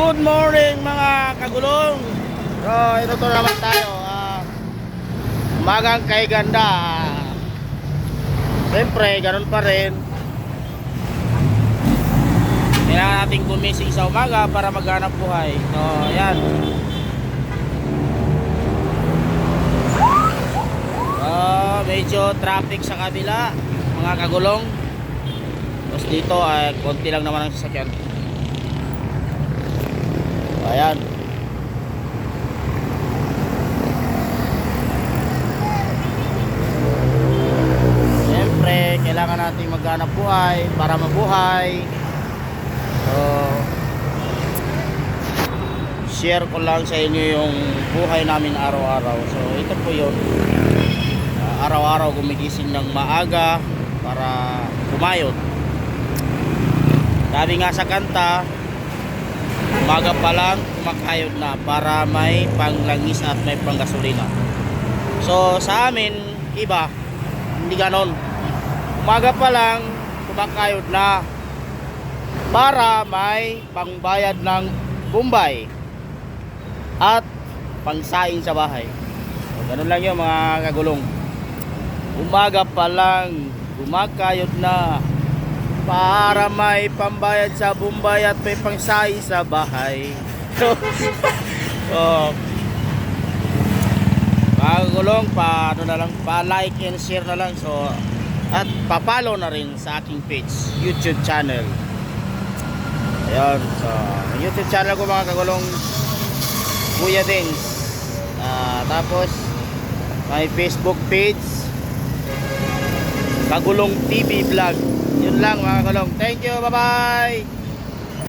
Good morning mga kagulong. So ito to naman tayo, umagang kay ganda. Siyempre ganun pa rin, kailangan nating gumising sa umaga para maghanap buhay. So ayan, medyo traffic sa kabila mga kagulong. Tapos dito ay konti lang naman ang sasakyan. Ayan. Siyempre, kailangan natin maghanap buhay para mabuhay. So, share ko lang sa inyo yung buhay namin araw-araw. So, ito po yun. Araw-araw gumigising ng maaga para kumayod. Sabi nga sa kanta, umaga pa lang kumakayod na para may panglangis at may panggasolina. So sa amin iba, hindi ganon. Umaga pa lang kumakayod na para may pangbayad ng bumbay at pangsaing sa bahay. So, ganon lang yun mga kagulong. Umaga pa lang kumakayod na para may pambayad sa bumbay at may pangsaing sa bahay. So, magulong pa ano na lang, pa like and share na lang. So at pa-follow na rin sa aking page, YouTube channel. Ayun, so YouTube channel ko mga kagulong, Kuya Dings. Tapos may Facebook page, Kagulong TV Vlog. Yun lang mga kagulong. Thank you, bye bye.